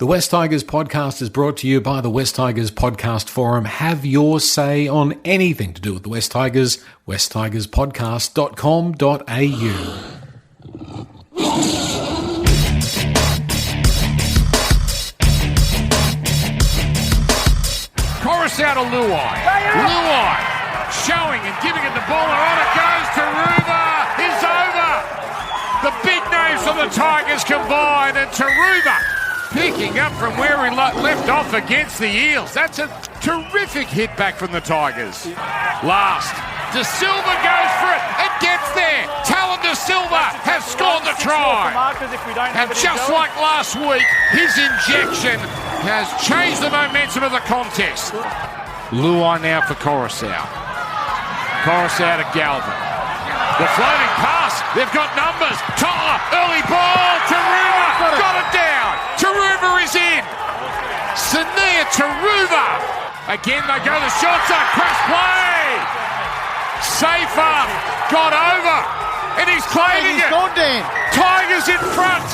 The West Tigers podcast is brought to you by the West Tigers Podcast Forum. Have your say on anything to do with the West Tigers, westtigerspodcast.com.au. Out of Luai. Luai showing and giving it the ball, and on it goes. Taruva is over. The big names for the Tigers combine, and Taruva picking up from where he left off against the Eels. That's a terrific hit back from the Tigers. Last, De Silva goes for it and gets there. Talon De Silva has scored the try. And just like last week, his injection has changed the momentum of the contest. Luai now for Coruscant. Coruscant to Galvin. The floating pass. They've got numbers. Toller, early ball. Taruva got it down. Taruva is in. Sania Taruva. Again, they go to the short side. Press play. Safer got over. And he's claiming it. Tigers in front.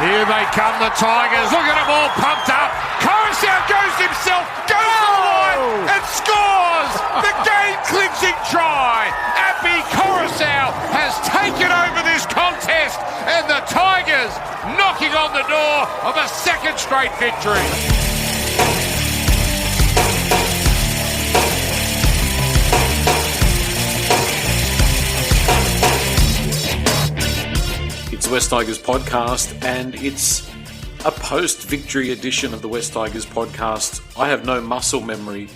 Here they come, the Tigers. Look at them all pumped up. Coruscant goes himself, goes to the line and scores the game-clinching try. Appy Coruscant has taken over this contest, and the Tigers knocking on the door of a second straight victory. It's the West Tigers podcast, and it's a post-victory edition of the West Tigers podcast. I have no muscle memory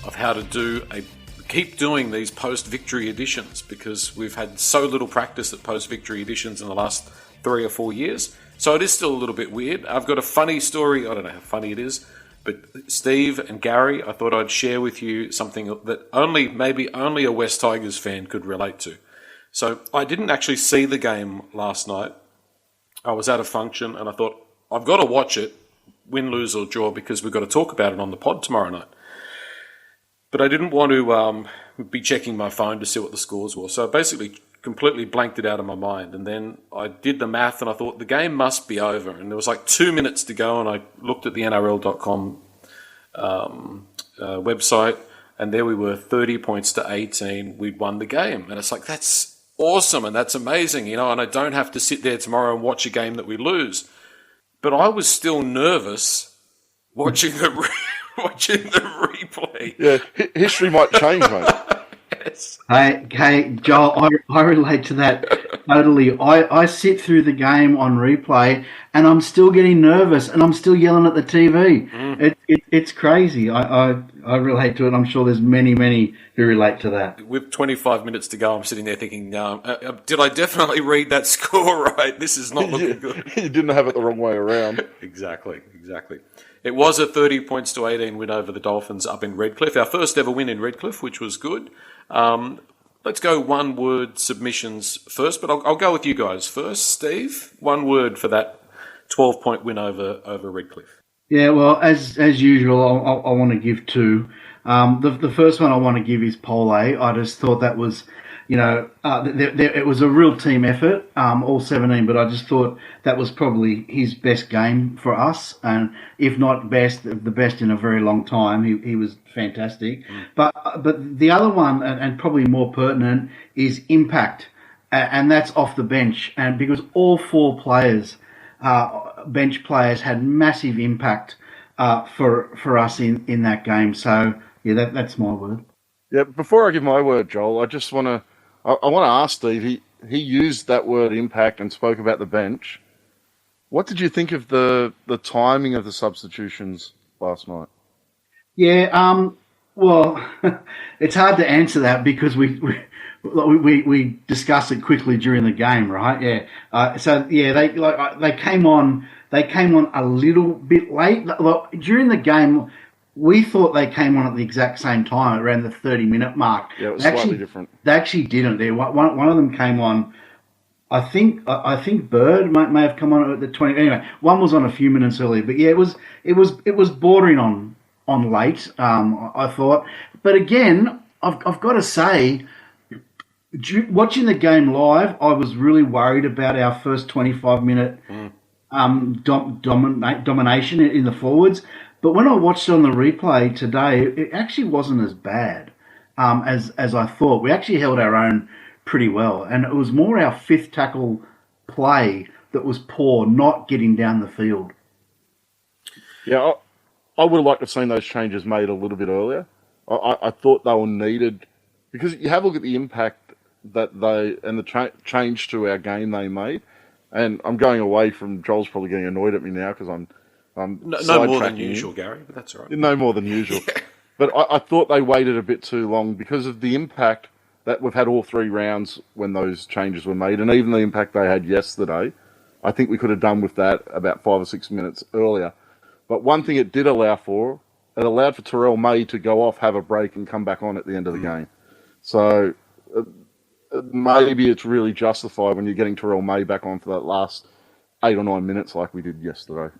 of how to keep doing these post-victory editions because we've had so little practice at post-victory editions in the last 3 or 4 years. So it is still a little bit weird. I've got a funny story. I don't know how funny it is, but Steve and Gary, I thought I'd share with you something that maybe only a West Tigers fan could relate to. So I didn't actually see the game last night. I was at a function and I thought, I've got to watch it, win, lose or draw, because we've got to talk about it on the pod tomorrow night. But I didn't want to be checking my phone to see what the scores were. So I basically completely blanked it out of my mind. And then I did the math and I thought the game must be over. And there was like 2 minutes to go and I looked at the NRL.com website and there we were, 30 points to 18. We'd won the game. And it's like, that's awesome and that's amazing, and I don't have to sit there tomorrow and watch a game that we lose. But I was still nervous watching the replay. Yeah, history might change, mate. Yes. Hey, Joel, I relate to that totally. I sit through the game on replay and I'm still getting nervous and I'm still yelling at the TV. It's crazy. I relate to it. I'm sure there's many who relate to that. With 25 minutes to go, I'm sitting there thinking, did I definitely read that score right? This is not looking good. You didn't have it the wrong way around. Exactly. It was a 30 points to 18 win over the Dolphins up in Redcliffe. Our first ever win in Redcliffe, which was good. Let's go one-word submissions first, but I'll go with you guys first. Steve, one word for that 12-point win over Redcliffe. Yeah, well, as usual, I want to give two. The first one I want to give is Pole. I just thought that was, it was a real team effort, all 17, but I just thought that was probably his best game for us, and if not best, the best in a very long time. He was fantastic. But the other one, and probably more pertinent, is impact, and that's off the bench, and because all 4 players, bench players, had massive impact for us in that game. So yeah, that's my word. Yeah, before I give my word, Joel, I just want to ask Steve. He used that word impact and spoke about the bench. What did you think of the timing of the substitutions last night? Yeah, well, it's hard to answer that because we discussed it quickly during the game, right? Yeah. They came on a little bit late. During the game, we thought they came on at the exact same time, around the 30-minute mark. Yeah, it was slightly different. They actually didn't. One of them came on. I think Bird may have come on at the 20. Anyway, one was on a few minutes earlier. But yeah, it was bordering on late. I thought, but again, I've got to say, watching the game live, I was really worried about our first 25-minute domination in the forwards. But when I watched it on the replay today, it actually wasn't as bad as I thought. We actually held our own pretty well, and it was more our fifth tackle play that was poor, not getting down the field. Yeah, I would have liked to have seen those changes made a little bit earlier. I thought they were needed because you have a look at the impact that they and the change to our game they made. And I'm going away from Joel's probably getting annoyed at me now because I'm no more than usual, Gary, but that's all right. No more than usual. Yeah. But I thought they waited a bit too long because of the impact that we've had all 3 rounds when those changes were made, and even the impact they had yesterday. I think we could have done with that about 5 or 6 minutes earlier. But one thing it did allow for, it allowed for Terrell May to go off, have a break, and come back on at the end of the game. So maybe it's really justified when you're getting Terrell May back on for that last 8 or 9 minutes like we did yesterday.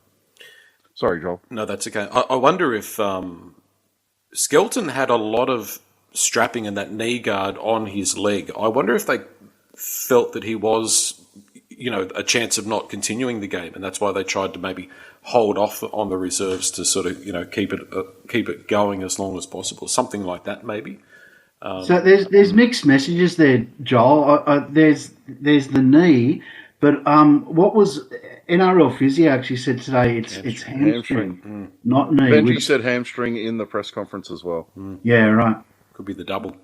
Sorry, Joel. No, that's okay. I wonder if Skelton had a lot of strapping and that knee guard on his leg. I wonder if they felt that he was, a chance of not continuing the game, and that's why they tried to maybe hold off on the reserves to sort of, keep it going as long as possible. Something like that, maybe. So there's mixed messages there, Joel. There's the knee, but what was NRL physio actually said today? It's hamstring, not knee. Benji said hamstring in the press conference as well. Yeah, right. Could be the double.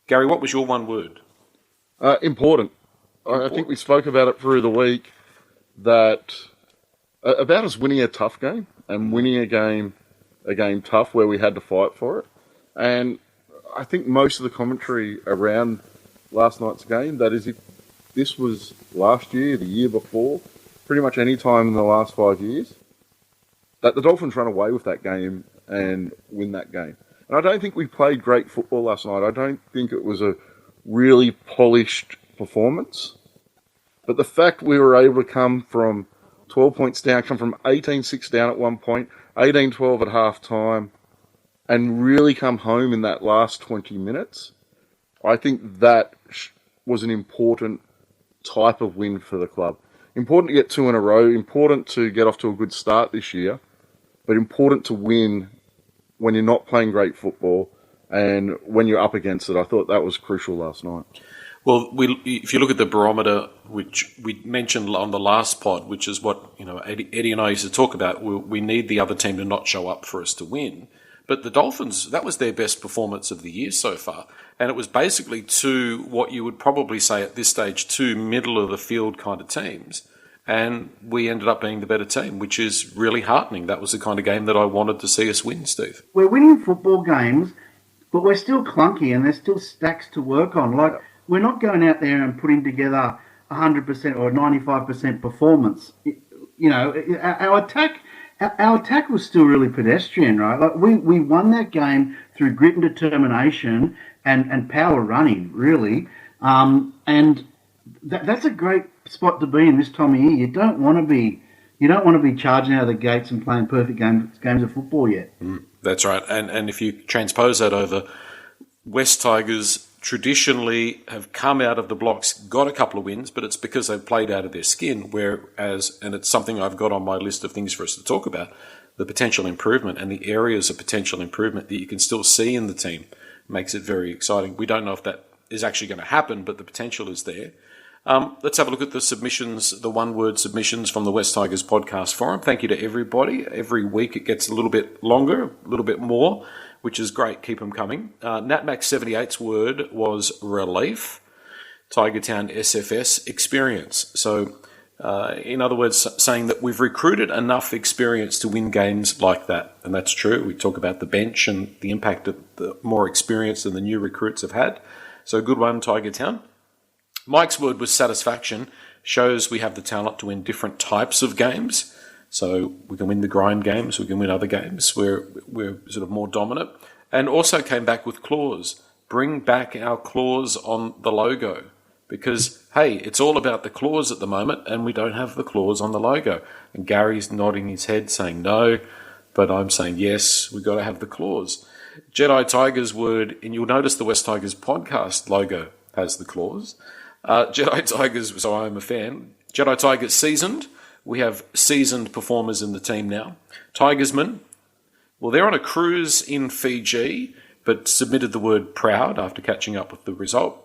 Gary, what was your one word? Important. I think we spoke about it through the week that about us winning a tough game and winning a game tough where we had to fight for it. And I think most of the commentary around last night's game, that is if this was last year, the year before, pretty much any time in the last 5 years, that the Dolphins run away with that game and win that game. And I don't think we played great football last night. I don't think it was a really polished performance. But the fact we were able to come from 12 points down, come from 18-6 down at one point, 18-12 at half time, and really come home in that last 20 minutes, I think that was an important type of win for the club. Important to get 2 in a row, important to get off to a good start this year, but important to win when you're not playing great football and when you're up against it. I thought that was crucial last night. Well, if you look at the barometer, which we mentioned on the last pod, which is what Eddie and I used to talk about, we need the other team to not show up for us to win. But the Dolphins, that was their best performance of the year so far. And it was basically 2, what you would probably say at this stage, 2 middle-of-the-field kind of teams. And we ended up being the better team, which is really heartening. That was the kind of game that I wanted to see us win, Steve. We're winning football games, but we're still clunky and there's still stacks to work on. Like, we're not going out there and putting together 100% or 95% performance. Our attack was still really pedestrian, right? Like we won that game through grit and determination and power running, really. And that's a great spot to be in this time of year. You don't want to be charging out of the gates and playing perfect games of football yet. That's right. And if you transpose that over, West Tigers traditionally have come out of the blocks, got a couple of wins, but it's because they've played out of their skin, whereas, and it's something I've got on my list of things for us to talk about, the potential improvement and the areas of potential improvement that you can still see in the team makes it very exciting. We don't know if that is actually going to happen, but the potential is there. Let's have a look at the submissions, the one-word submissions from the West Tigers podcast forum. Thank you to everybody. Every week it gets a little bit longer, a little bit more, which is great. Keep them coming. NatMax78's word was relief. Tigertown SFS, experience. So, in other words, saying that we've recruited enough experience to win games like that. And that's true. We talk about the bench and the impact of the more experience than the new recruits have had. So, good one, Tigertown. Mike's word was satisfaction. Shows we have the talent to win different types of games. So we can win the grind games, we can win other games where we're sort of more dominant. And also came back with claws. Bring back our claws on the logo. Because, hey, it's all about the claws at the moment, and we don't have the claws on the logo. And Gary's nodding his head saying no, but I'm saying yes, we've got to have the claws. Jedi Tigers word, and you'll notice the West Tigers podcast logo has the claws. Jedi Tigers, so I'm a fan. Jedi Tigers seasoned. We have seasoned performers in the team now. Tigersmen, well, they're on a cruise in Fiji, but submitted the word proud after catching up with the result.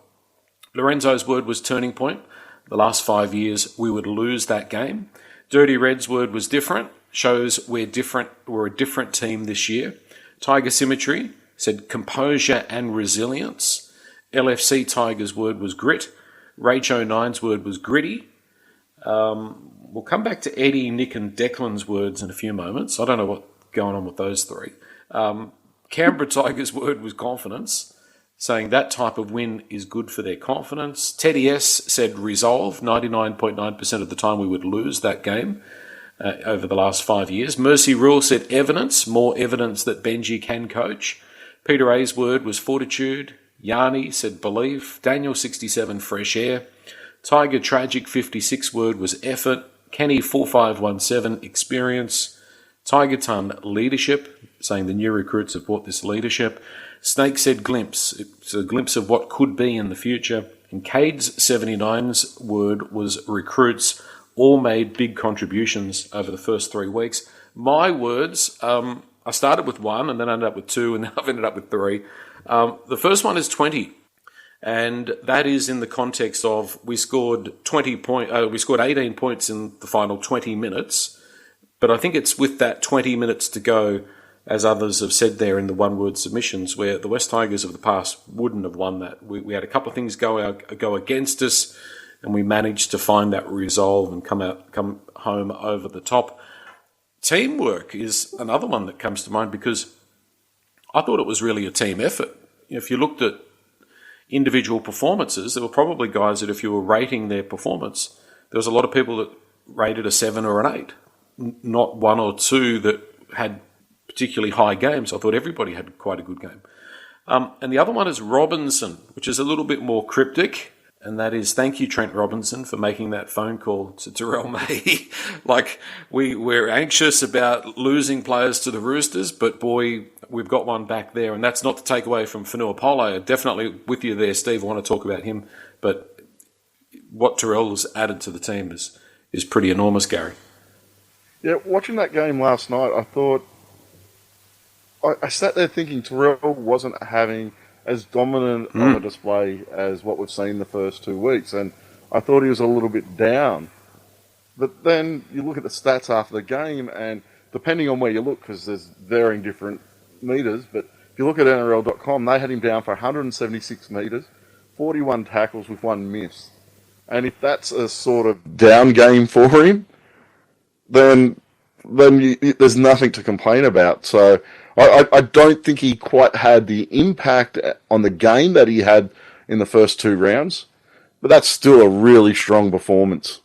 Lorenzo's word was turning point. The last 5 years, we would lose that game. Dirty Red's word was different. Shows we're different. We're a different team this year. Tiger Symmetry said composure and resilience. LFC Tiger's word was grit. Rach09's word was gritty. We'll come back to Eddie, Nick and Declan's words in a few moments. I don't know what's going on with those three. Canberra Tiger's word was confidence, saying that type of win is good for their confidence. Teddy S said resolve. 99.9% of the time we would lose that game over the last 5 years. Mercy Rule said evidence, more evidence that Benji can coach. Peter A's word was fortitude. Yanni said belief. Daniel 67 fresh air. Tiger Tragic 56 word was effort. Kenny 4517 experience. Tiger Ton leadership, saying the new recruits have brought this leadership. Snake said glimpse. It's a glimpse of what could be in the future. And Cade's 79's word was recruits. All made big contributions over the first 3 weeks. My words, I started with one and then ended up with two and then I've ended up with three. The first one is 20. And that is in the context of we scored 18 points in the final 20 minutes. But I think it's with that 20 minutes to go, as others have said there in the one-word submissions, where the West Tigers of the past wouldn't have won that. We had a couple of things go against us, and we managed to find that resolve and come home over the top. Teamwork is another one that comes to mind because I thought it was really a team effort. If you looked at individual performances, there were probably guys that if you were rating their performance, there was a lot of people that rated a 7 or an 8. Not one or two that had particularly high games. I thought everybody had quite a good game. And the other one is Robinson, which is a little bit more cryptic, and that is thank you, Trent Robinson, for making that phone call to Terrell May. Like, we're anxious about losing players to the Roosters, but boy, we've got one back there, and that's not to take away from Fanua Polo. Definitely with you there, Steve. I want to talk about him, but what Terrell's added to the team is pretty enormous, Gary. Yeah, watching that game last night, I thought, I sat there thinking Terrell wasn't having as dominant of a display as what we've seen the first 2 weeks, and I thought he was a little bit down. But then you look at the stats after the game, and depending on where you look, because there's varying different meters, but if you look at NRL.com, they had him down for 176 meters, 41 tackles with 1 miss. And if that's a sort of down game for him, then there's nothing to complain about. So I don't think he quite had the impact on the game that he had in the first 2 rounds, but that's still a really strong performance.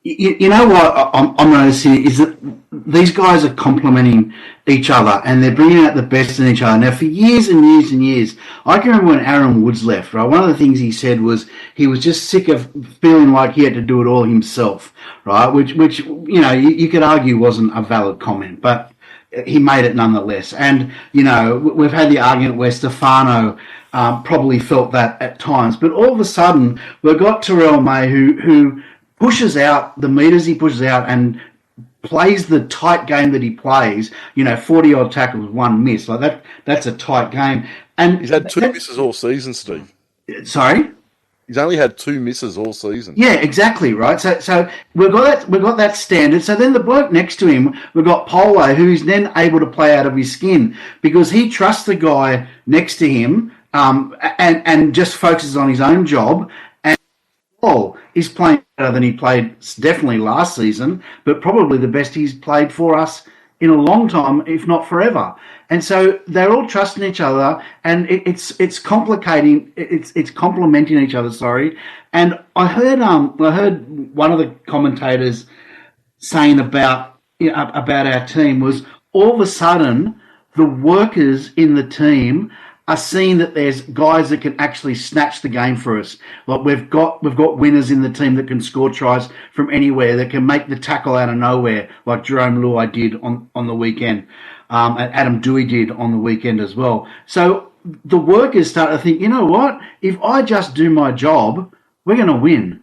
You know what I'm noticing is that these guys are complementing each other and they're bringing out the best in each other. Now, for years and years and years, I can remember when Aaron Woods left, right? One of the things he said was he was just sick of feeling like he had to do it all himself, right? Which you know, you could argue wasn't a valid comment, but he made it nonetheless. And, you know, we've had the argument where Stefano probably felt that at times, but all of a sudden we've got Terrell May who pushes out the meters he pushes out and plays the tight game that he plays, you know, 40-odd tackles, 1 miss. Like that's a tight game. And he's had 2 misses all season, Steve. Sorry? He's only had 2 misses all season. Yeah, exactly, right? So we've got that standard. So then the bloke next to him, we've got Polo, who is then able to play out of his skin because he trusts the guy next to him and just focuses on his own job. He's playing better than he played definitely last season, but probably the best he's played for us in a long time, if not forever. And so they're all trusting each other, and it's complicating. It's complementing each other. Sorry. And I heard one of the commentators saying about our team was all of a sudden the workers in the team are seeing that there's guys that can actually snatch the game for us. Like we've got winners in the team that can score tries from anywhere, that can make the tackle out of nowhere, like Jerome Luai did on the weekend, and Adam Dewey did on the weekend as well. So the workers start to think, you know what? If I just do my job, we're going to win.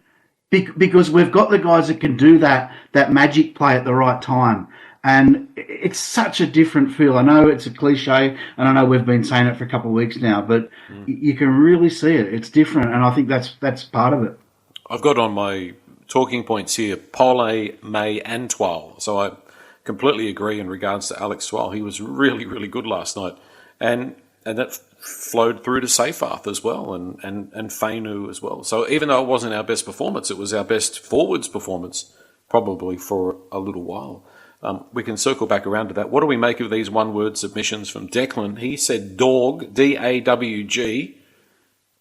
because we've got the guys that can do that magic play at the right time. And it's such a different feel. I know it's a cliche, and I know we've been saying it for a couple of weeks now, but you can really see it. It's different, and I think that's part of it. I've got on my talking points here Pole, May and Twal. So I completely agree in regards to Alex Twal. He was really, really good last night. And that flowed through to Seyfarth as well and Fainu as well. So even though it wasn't our best performance, it was our best forwards performance probably for a little while. We can circle back around to that. What do we make of these one-word submissions from Declan? He said dawg, D-A-W-G.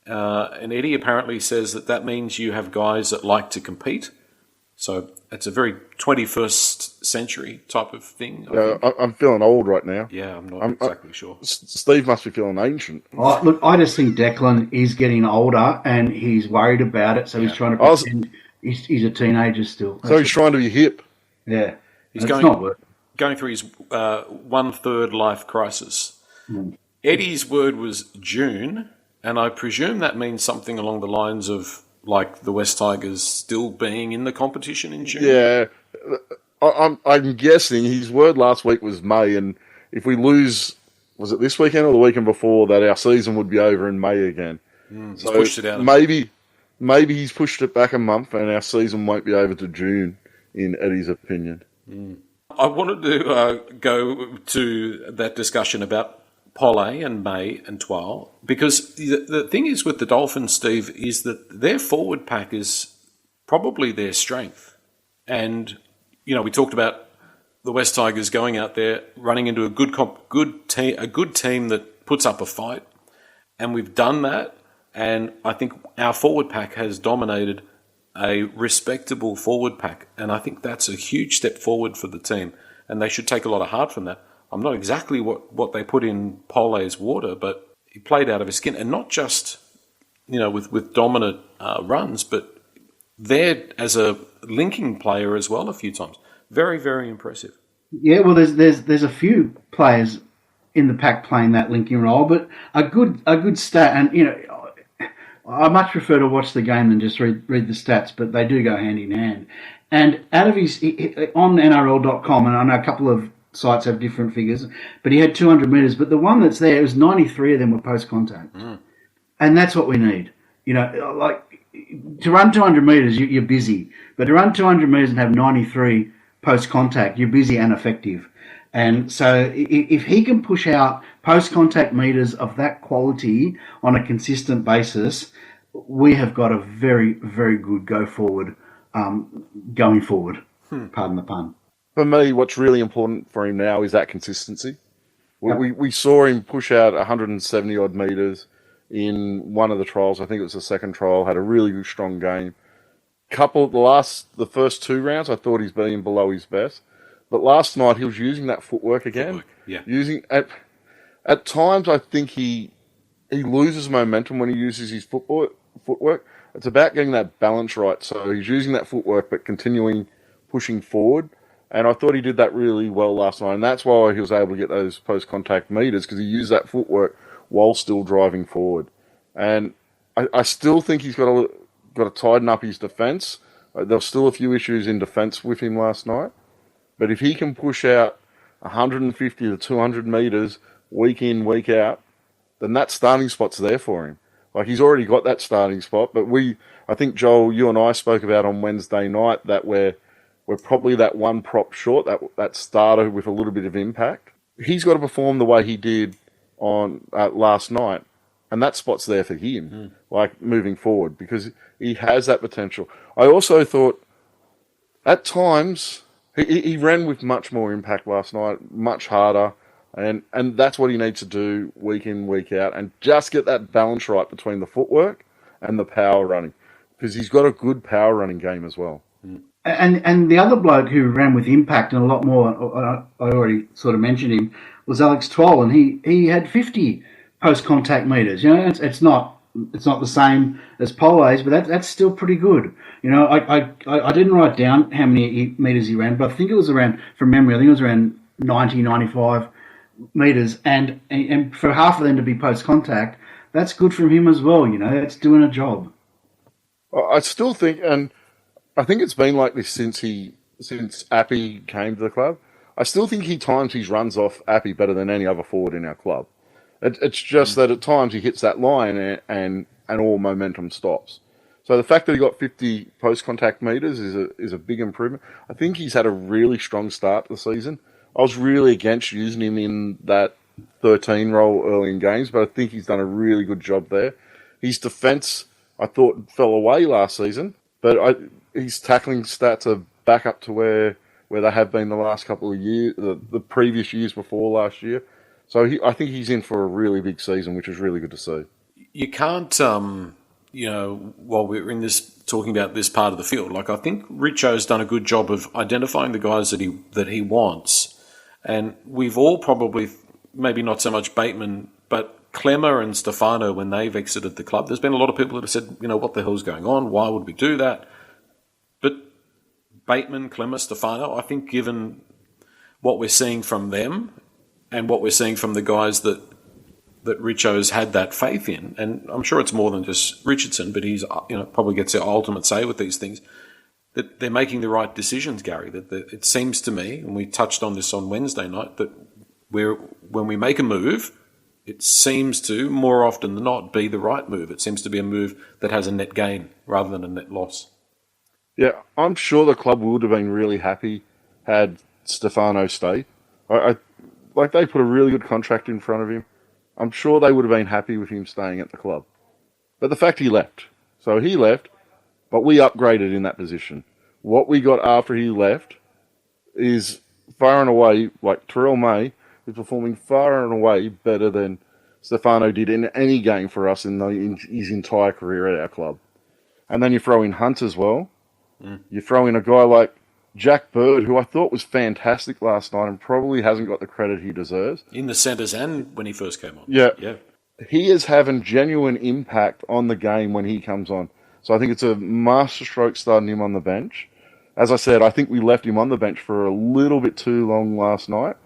And Eddie apparently says that means you have guys that like to compete. So it's a very 21st century type of thing. I'm feeling old right now. Yeah, I'm not exactly sure. Steve must be feeling ancient. Look, I just think Declan is getting older and he's worried about it, so he's trying to pretend he's a teenager still. So he's trying to be hip. Yeah. He's going through his one-third life crisis. Eddie's word was June, and I presume that means something along the lines of like the West Tigers still being in the competition in June. Yeah, I'm guessing his word last week was May, and if we lose, was it this weekend or the weekend before, that our season would be over in May again. So pushed it out. Maybe he's pushed it back a month, and our season won't be over to June, in Eddie's opinion. I wanted to go to that discussion about Pole and May and Twal, because the thing is with the Dolphins, Steve, is that their forward pack is probably their strength. And, we talked about the West Tigers going out there, running into a good team that puts up a fight. And we've done that. And I think our forward pack has dominated a respectable forward pack. And I think that's a huge step forward for the team. And they should take a lot of heart from that. I'm not exactly what they put in Pole's water, but he played out of his skin. And not just, with dominant runs, but there as a linking player as well a few times. Very, very impressive. Yeah, well, there's a few players in the pack playing that linking role, but a good stat, and I much prefer to watch the game than just read the stats, but they do go hand in hand. And out of his on NRL.com, and I know a couple of sites have different figures, but he had 200 metres. But the one that's there, it was 93 of them were post contact, and that's what we need. Like to run 200 metres, you're busy, but to run 200 metres and have 93 post contact, you're busy and effective. And so if he can push out post-contact meters of that quality on a consistent basis, we have got a very, very good going forward. Pardon the pun. For me, what's really important for him now is that consistency. We saw him push out 170-odd metres in one of the trials. I think it was the second trial, had a really strong game. The first two rounds, I thought he's been below his best. But last night he was using that footwork again. Yeah. Using at times I think he loses momentum when he uses his footwork. It's about getting that balance right. So he's using that footwork but continuing pushing forward. And I thought he did that really well last night. And that's why he was able to get those post-contact meters, because he used that footwork while still driving forward. And I still think he's got to tighten up his defence. There were still a few issues in defence with him last night. But if he can push out 150 to 200 metres week in, week out, then that starting spot's there for him. Like, he's already got that starting spot. But I think, Joel, you and I spoke about on Wednesday night that we're probably that one prop short, that starter with a little bit of impact. He's got to perform the way he did on last night, and that spot's there for him, like moving forward, because he has that potential. I also thought at times he ran with much more impact last night, much harder, and that's what he needs to do week in, week out, and just get that balance right between the footwork and the power running, because he's got a good power running game as well. And the other bloke who ran with impact and a lot more, I already sort of mentioned him, was Alex Twal, and he had 50 post-contact metres. It's not the same as Pole's, but that's still pretty good. I didn't write down how many metres he ran, but I think it was around, from memory, I think it was around 90, 95 metres, and for half of them to be post-contact, that's good from him as well. That's doing a job. I still think, and I think it's been like this since Appy came to the club. I still think he times his runs off Appy better than any other forward in our club. It's just that at times he hits that line and all momentum stops. So the fact that he got 50 post-contact metres is a big improvement. I think he's had a really strong start to the season. I was really against using him in that 13 role early in games, but I think he's done a really good job there. His defence, I thought, fell away last season, but his tackling stats are back up to where they have been the last couple of years, the previous years before last year. So I think he's in for a really big season, which is really good to see. You can't, while we're in this talking about this part of the field, like I think Richo's done a good job of identifying the guys that he wants, and we've all probably, maybe not so much Bateman, but Clemmer and Stefano, when they've exited the club, there's been a lot of people that have said, what the hell's going on? Why would we do that? But Bateman, Clemmer, Stefano, I think given what we're seeing from them and what we're seeing from the guys that Richo's had that faith in, and I'm sure it's more than just Richardson, but he's probably gets the ultimate say with these things, that they're making the right decisions, Gary. That it seems to me, and we touched on this on Wednesday night, that when we make a move, it seems to, more often than not, be the right move. It seems to be a move that has a net gain rather than a net loss. Yeah, I'm sure the club would have been really happy had Stefano stayed. Like they put a really good contract in front of him. I'm sure they would have been happy with him staying at the club. But the fact he left. So he left, but we upgraded in that position. What we got after he left is far and away, like Terrell May is performing far and away better than Stefano did in any game for us in his entire career at our club. And then you throw in Hunt as well. You throw in a guy like Jack Bird, who I thought was fantastic last night and probably hasn't got the credit he deserves. In the centres and when he first came on. Yeah. Yeah. He is having genuine impact on the game when he comes on. So I think it's a masterstroke starting him on the bench. As I said, I think we left him on the bench for a little bit too long last night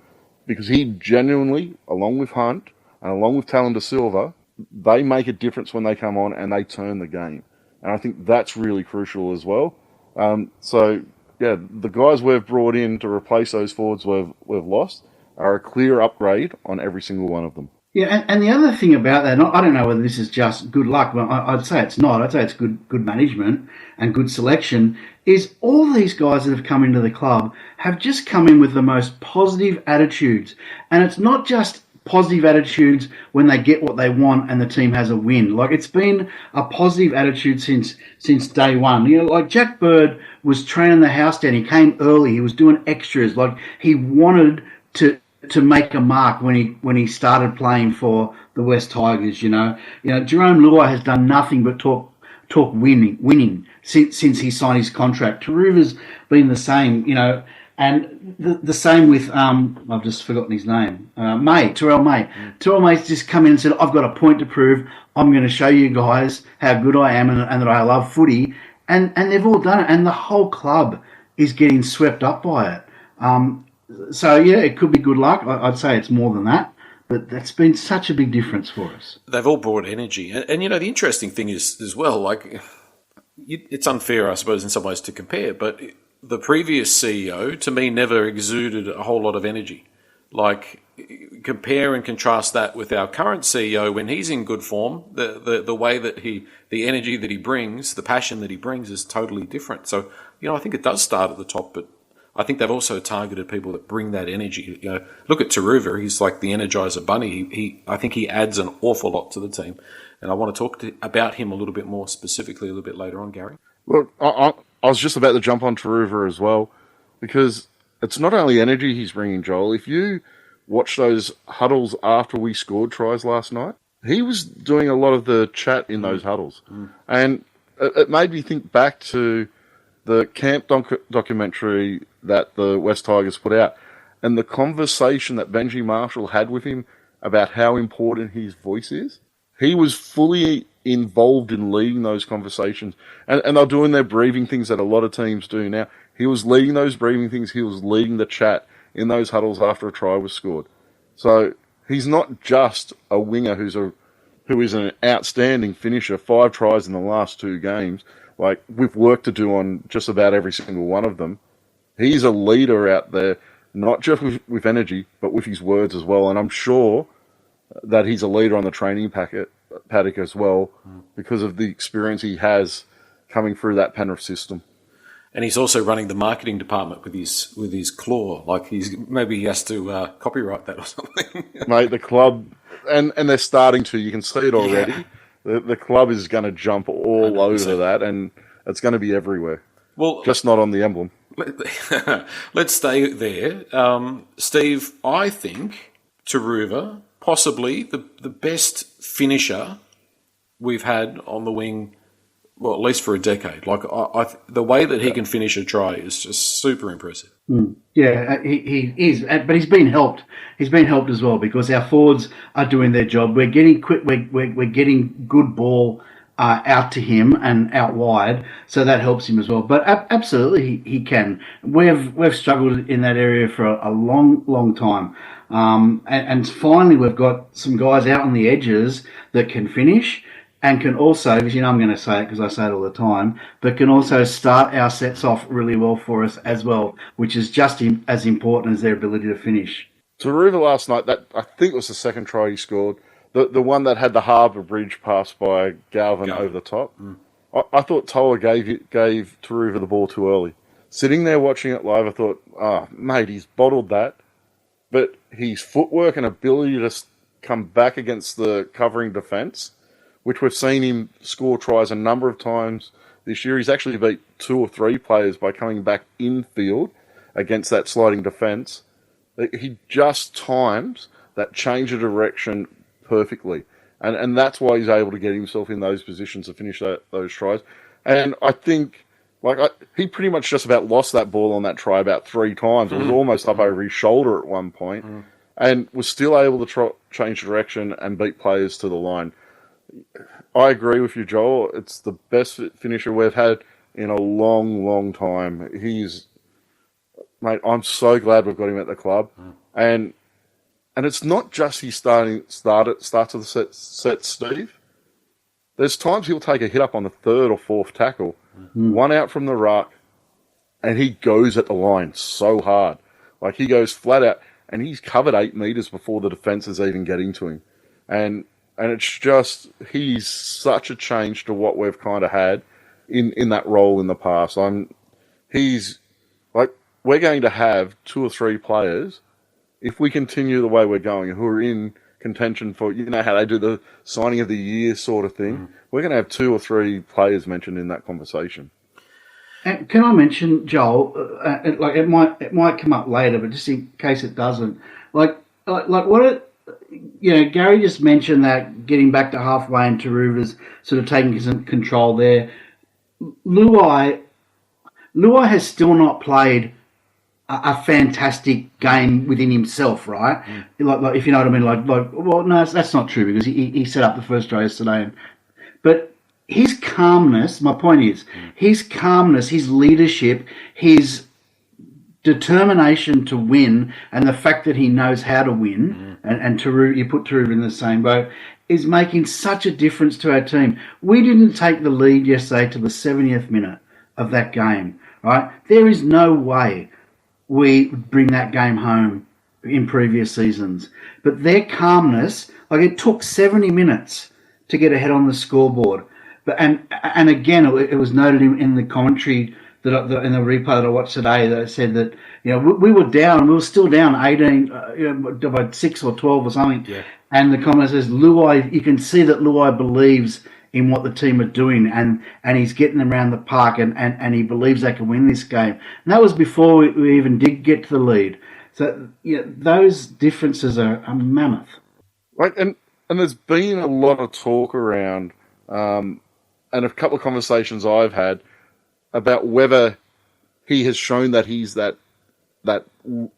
because he genuinely, along with Hunt and along with Talon De Silva, they make a difference when they come on and they turn the game. And I think that's really crucial as well. The guys we've brought in to replace those forwards we've lost are a clear upgrade on every single one of them. Yeah, and the other thing about that, I don't know whether this is just good luck, but I'd say it's not. I'd say it's good management and good selection, is all these guys that have come into the club have just come in with the most positive attitudes. And it's not just positive attitudes when they get what they want and the team has a win. Like, it's been a positive attitude since day one. Like Jack Bird was training the house down. He came early. He was doing extras. Like, he wanted to make a mark when he started playing for the West Tigers. Jerome Luai has done nothing but talk winning since he signed his contract. Taruva's been the same, and the same with I've just forgotten his name, Terrell May. Terrell May's just come in and said, "I've got a point to prove. I'm going to show you guys how good I am and that I love footy," and they've all done it, and the whole club is getting swept up by it. So yeah, it could be good luck. I'd say it's more than that, but that's been such a big difference for us. They've all brought energy, and the interesting thing is as well, like it's unfair, I suppose, in some ways to compare, but the previous CEO, to me, never exuded a whole lot of energy. Like, compare and contrast that with our current CEO when he's in good form. The way that the energy that he brings, the passion that he brings is totally different. So, I think it does start at the top, but I think they've also targeted people that bring that energy. Look at Taruva. He's like the Energizer Bunny. I think he adds an awful lot to the team. And I want to talk about him a little bit more specifically a little bit later on, Gary. Look, I was just about to jump on Taruva as well, because it's not only energy he's bringing, Joel. If you watch those huddles after we scored tries last night, he was doing a lot of the chat in those huddles. And it made me think back to the camp documentary that the West Tigers put out and the conversation that Benji Marshall had with him about how important his voice is. He was fully involved in leading those conversations. And they're doing their breathing things that a lot of teams do now. He was leading those breathing things. He was leading the chat in those huddles after a try was scored. So he's not just a winger who is an outstanding finisher, 5 tries in the last 2 games. like with work to do on just about every single one of them. He's a leader out there, not just with energy, but with his words as well. And I'm sure that he's a leader on the training paddock as well because of the experience he has coming through that Penrith system. And he's also running the marketing department with his claw. Like maybe he has to copyright that or something. Mate, the club, and they're starting to. You can see it already. Yeah. The club is going to jump all 100%. Over that, and it's going to be everywhere. Well, just not on the emblem. Let's stay there, Steve. I think Taruva, possibly the best finisher we've had on the wing. Well, at least for a decade. Like the way that he can finish a try is just super impressive. Yeah, he is, but he's been helped. He's been helped as well because our forwards are doing their job. We're getting quick. We're getting good ball out to him and out wide, so that helps him as well. But absolutely, he can. We've struggled in that area for a long time, and finally we've got some guys out on the edges that can finish. And can also, because I'm going to say it because I say it all the time, but can also start our sets off really well for us as well, which is just as important as their ability to finish. Taruva last night, that I think was the second try he scored, the one that had the Harbour Bridge pass by Galvin over the top. I thought Toa gave Taruva the ball too early. Sitting there watching it live, I thought, mate, he's bottled that. But his footwork and ability to come back against the covering defence, which we've seen him score tries a number of times this year. He's actually beat 2 or 3 players by coming back infield against that sliding defence. He just times that change of direction perfectly. And that's why he's able to get himself in those positions to finish those tries. And I think he pretty much just about lost that ball on that try about 3 times. It was almost up over his shoulder at one point, and was still able to change direction and beat players to the line. I agree with you, Joel. It's the best finisher we've had in a long time. Mate, I'm so glad we've got him at the club. And it's not just his start of the set, Steve. There's times he'll take a hit up on the 3rd or 4th tackle, one out from the ruck, and he goes at the line so hard. Like, he goes flat out, and he's covered 8 metres before the defence is even getting to him. And it's just, he's such a change to what we've kind of had in that role in the past. We're going to have 2 or 3 players, if we continue the way we're going, who are in contention for, how they do the signing of the year sort of thing. We're going to have 2 or 3 players mentioned in that conversation. And can I mention, Joel, it might come up later, but just in case it doesn't, Gary just mentioned that getting back to halfway and Taruva's sort of taking some control there. Luai has still not played a fantastic game within himself, right? Like if you know what I mean. Well, no, that's not true because he set up the first try yesterday. But his calmness, my point is, his calmness, his leadership, his determination to win, and the fact that he knows how to win, and Taruva, you put Taruva in the same boat, is making such a difference to our team. We didn't take the lead yesterday to the 70th minute of that game, right? There is no way we bring that game home in previous seasons. But their calmness, it took 70 minutes to get ahead on the scoreboard. But and again, it was noted in the commentary in the replay that I watched today that said that we were down, we were still down 18 by 6 or 12 or something. Yeah. And the comment says Luai, you can see that Luai believes in what the team are doing, and he's getting them around the park, and he believes they can win this game. And that was before we even did get to the lead. So those differences are mammoth. Right, and there's been a lot of talk around, and a couple of conversations I've had about whether he has shown that he's that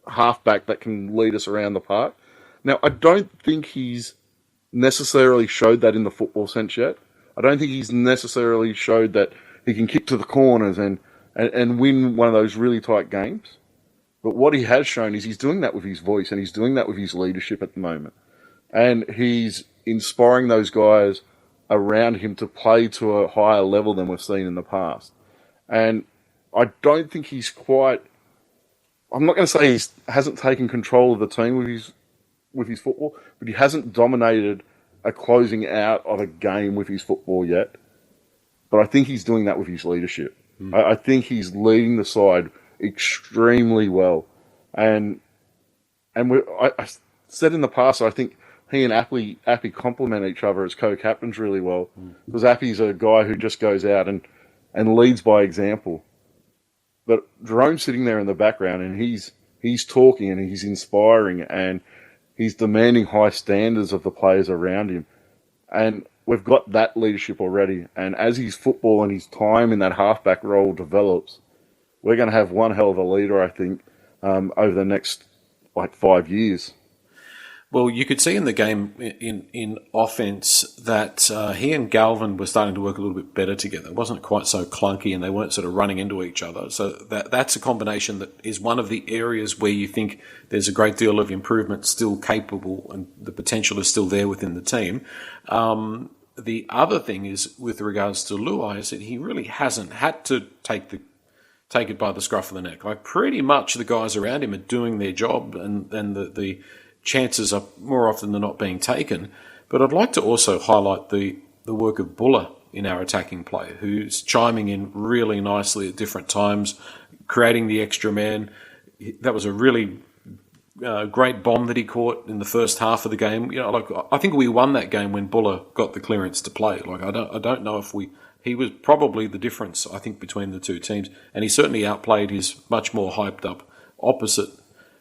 halfback that can lead us around the park. Now, I don't think he's necessarily showed that in the football sense yet. I don't think he's necessarily showed that he can kick to the corners and win one of those really tight games. But what he has shown is he's doing that with his voice, and he's doing that with his leadership at the moment. And he's inspiring those guys around him to play to a higher level than we've seen in the past. And I don't think he's quite... I'm not going to say he hasn't taken control of the team with his football, but he hasn't dominated a closing out of a game with his football yet. But I think he's doing that with his leadership. I think he's leading the side extremely well. And I said in the past, I think he and Appy complement each other as co-captains really well. Because Appy's a guy who just goes out and leads by example. But Jerome's sitting there in the background and he's talking and he's inspiring and he's demanding high standards of the players around him. And we've got that leadership already. And as his football and his time in that halfback role develops, we're going to have one hell of a leader, I think, over the next 5 years. Well, you could see in the game in offense that he and Galvin were starting to work a little bit better together. It wasn't quite so clunky and they weren't sort of running into each other. So that's a combination that is one of the areas where you think there's a great deal of improvement still capable and the potential is still there within the team. The other thing is with regards to Luai is that he really hasn't had to take it by the scruff of the neck. Like pretty much the guys around him are doing their job and the chances are more often than not being taken. But I'd like to also highlight the work of Buller in our attacking play, who's chiming in really nicely at different times, creating the extra man. That was a really great bomb that he caught in the first half of the game. I think we won that game when Buller got the clearance to play. I don't know if he was probably the difference, I think, between the two teams. And he certainly outplayed his much more hyped up opposite,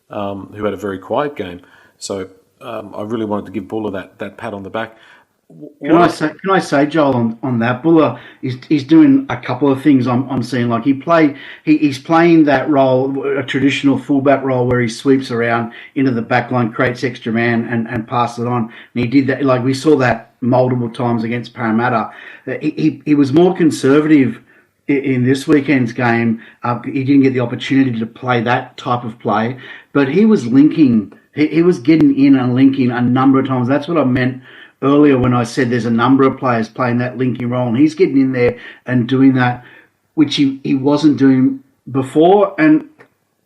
who had a very quiet game. So I really wanted to give Buller that pat on the back. Can I say, Joel, on that, Buller is doing a couple of things. I'm seeing like he's playing that role, a traditional fullback role, where he sweeps around into the back line, creates extra man, and passes it on. And he did that. Like we saw that multiple times against Parramatta. He was more conservative in this weekend's game. He didn't get the opportunity to play that type of play, but he was linking. He was getting in and linking a number of times. That's what I meant earlier when I said there's a number of players playing that linking role, and he's getting in there and doing that, which he wasn't doing before. And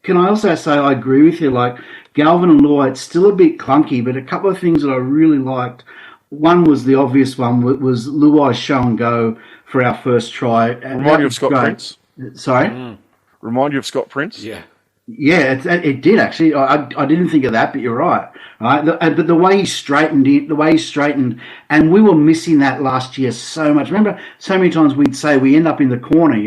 can I also say I agree with you, like Galvin and Luai, it's still a bit clunky, but a couple of things that I really liked. One was the obvious one, was Luai's show and go for our first try. Remind you of Scott Prince? Sorry? Remind you of Scott Prince? Yeah. Yeah, it did actually. I didn't think of that, but you're right. Right, but the way he straightened it, and we were missing that last year so much. Remember, so many times we'd say we end up in the corner.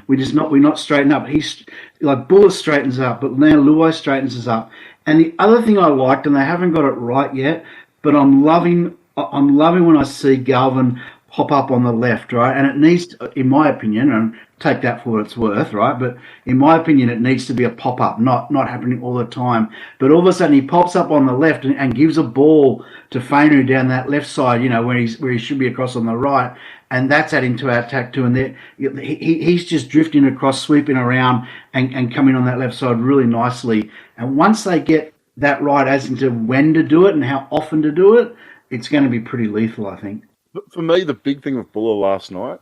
We're not straightened up. He's like Buller straightens up, but now Luai straightens us up. And the other thing I liked, and they haven't got it right yet, but I'm loving when I see Galvin pop up on the left, right? And it needs to, in my opinion, and take that for what it's worth, right? But in my opinion, it needs to be a pop-up, not happening all the time. But all of a sudden, he pops up on the left and gives a ball to Fainu down that left side, where he should be across on the right. And that's adding to our attack too. And he's just drifting across, sweeping around and coming on that left side really nicely. And once they get that right as into when to do it and how often to do it, it's going to be pretty lethal, I think. But for me, the big thing with Buller last night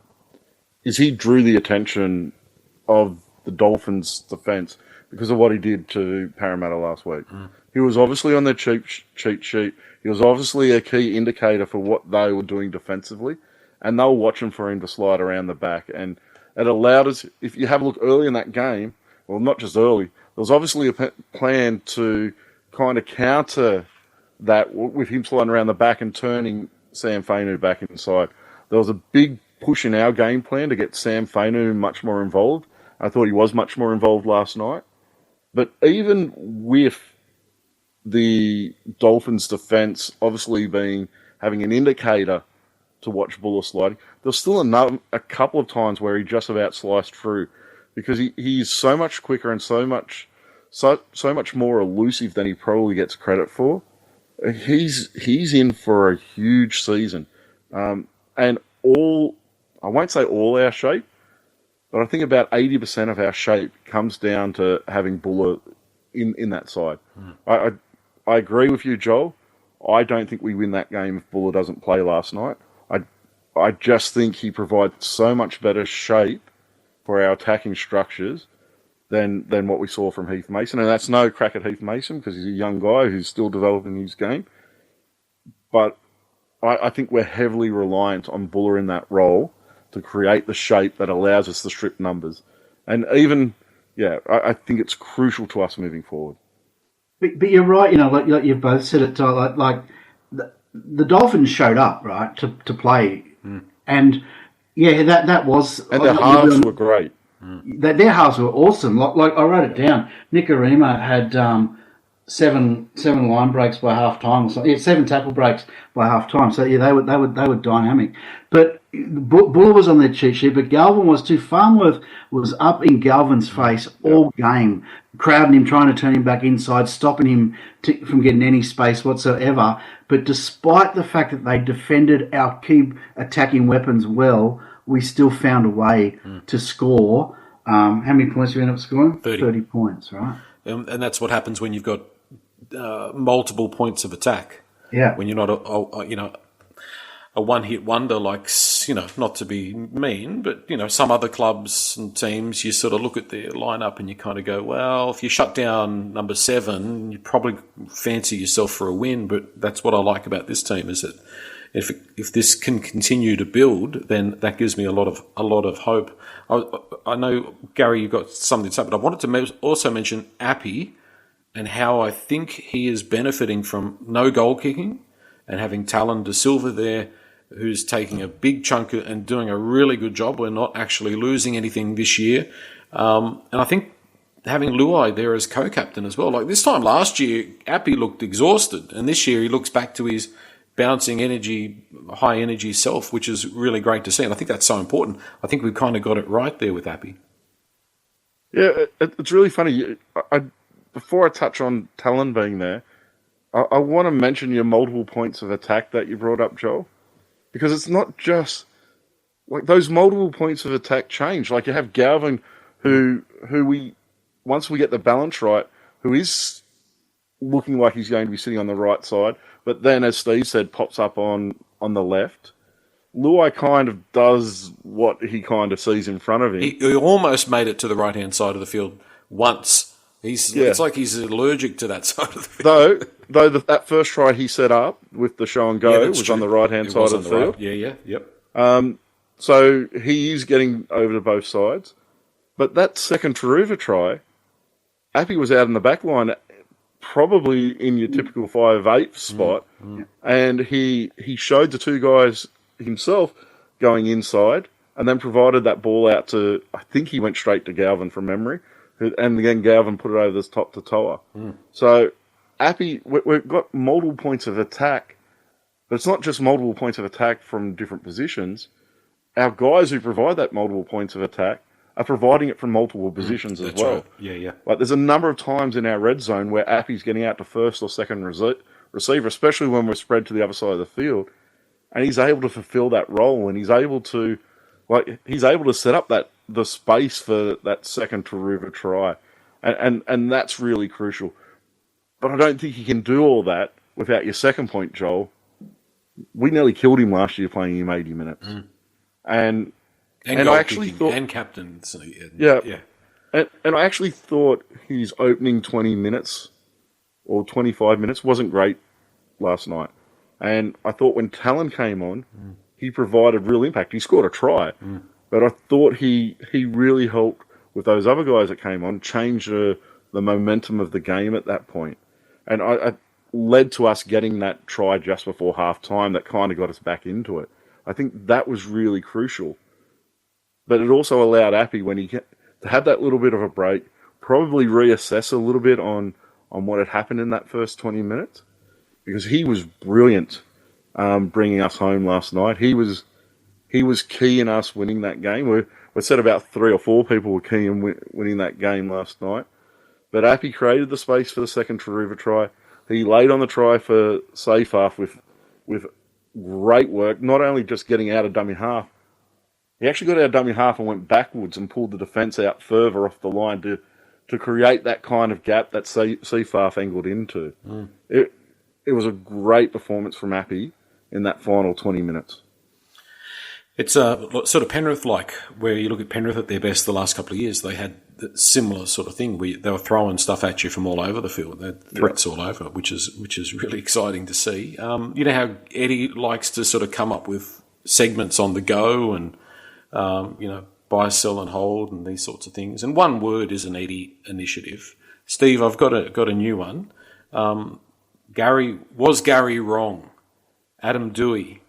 is he drew the attention of the Dolphins' defence because of what he did to Parramatta last week. He was obviously on their cheat sheet. He was obviously a key indicator for what they were doing defensively, and they were watching for him to slide around the back. And it allowed us, if you have a look early in that game, well, not just early, there was obviously a plan to kind of counter that with him sliding around the back and turning Sam Fainu back inside. There was a big push in our game plan to get Sam Fainu much more involved. I thought he was much more involved last night. But even with the Dolphins' defence obviously having an indicator to watch Buller sliding, there's still a couple of times where he just about sliced through because he's so much quicker and so much more elusive than he probably gets credit for. He's in for a huge season. And I won't say all our shape, but I think about 80% of our shape comes down to having Buller in that side. I agree with you, Joel. I don't think we win that game if Buller doesn't play last night. I just think he provides so much better shape for our attacking structures than what we saw from Heath Mason. And that's no crack at Heath Mason because he's a young guy who's still developing his game. But I think we're heavily reliant on Buller in that role to create the shape that allows us to strip numbers. And even, I think it's crucial to us moving forward. But you're right, like you've both said it, like the Dolphins showed up, right, to play. And, that was... And their halves were great. Their halves were awesome. Like I wrote it down. Nicarima had seven line breaks by half time. So 7 tackle breaks by half time. So they were dynamic. But Buller was on their cheat sheet. But Galvin was too. Farnworth was up in Galvin's face all game, crowding him, trying to turn him back inside, stopping him from getting any space whatsoever. But despite the fact that they defended our key attacking weapons well, we still found a way to score. How many points did we end up scoring? 30 points, right? And that's what happens when you've got multiple points of attack. Yeah. When you're not a one-hit wonder, like, not to be mean, but, some other clubs and teams, you sort of look at their lineup and you kind of go, well, if you shut down number 7, you probably fancy yourself for a win. But that's what I like about this team is that if this can continue to build, then that gives me a lot of hope. I know, Gary, you've got something to say, but I wanted to also mention Appy and how I think he is benefiting from no goal kicking and having Talon De Silva there, who's taking a big chunk and doing a really good job. We're not actually losing anything this year. And I think having Luai there as co-captain as well. Like this time last year, Appy looked exhausted, and this year he looks back to his bouncing energy, high energy self, which is really great to see. And I think that's so important. I think we've kind of got it right there with Appy. Yeah, it's really funny. Before I touch on Talon being there, I want to mention your multiple points of attack that you brought up, Joel, because it's not just like those multiple points of attack change. Like you have Galvin, who we once we get the balance right, who is looking like he's going to be sitting on the right side, but then, as Steve said, pops up on the left. Luai kind of does what he kind of sees in front of him. He almost made it to the right-hand side of the field once. It's like he's allergic to that side of the field. Though that first try he set up with the show and go was true. On the right-hand side of the field. Right. Yep. So he is getting over to both sides. But that second Taruva try, Appy was out in the back line, probably in your typical 5'8" spot, and he showed the two guys himself going inside, and then provided that ball out to, I think he went straight to Galvin from memory, and again Galvin put it over this top to Toa. So Appy, we've got multiple points of attack, but it's not just multiple points of attack from different positions. Our guys who provide that multiple points of attack are providing it from multiple positions as well. Right. Yeah. Like there's a number of times in our red zone where Appy's getting out to first or second receiver, especially when we're spread to the other side of the field, and he's able to fulfill that role, and he's able to set up the space for that second Taruva try, and that's really crucial. But I don't think you can do all that without your second point, Joel. We nearly killed him last year playing him 80 minutes, and I actually thought, and captain, and I actually thought his opening 20 minutes or 25 minutes wasn't great last night. And I thought when Talon came on, he provided real impact. He scored a try, but I thought he really helped with those other guys that came on, change the momentum of the game at that point. And I led to us getting that try just before half time that kind of got us back into it. I think that was really crucial. But it also allowed Appy, to have that little bit of a break, probably reassess a little bit on what had happened in that first 20 minutes, because he was brilliant bringing us home last night. He was key in us winning that game. We said about 3 or 4 people were key in winning that game last night. But Appy created the space for the second Taruva try. He laid on the try for Seyfarth with great work, not only just getting out of dummy half, he actually got out of dummy half and went backwards and pulled the defence out further off the line to create that kind of gap that Seyfarth angled into. It was a great performance from Appy in that final 20 minutes. It's sort of Penrith-like, where you look at Penrith at their best the last couple of years. They had the similar sort of thing where they were throwing stuff at you from all over the field. They had threats all over, which is really exciting to see. You know how Eddie likes to sort of come up with segments on the go and, buy, sell and hold and these sorts of things. And one word is an Eddie initiative. Steve, I've got a new one. Gary wrong? Adam Dewey.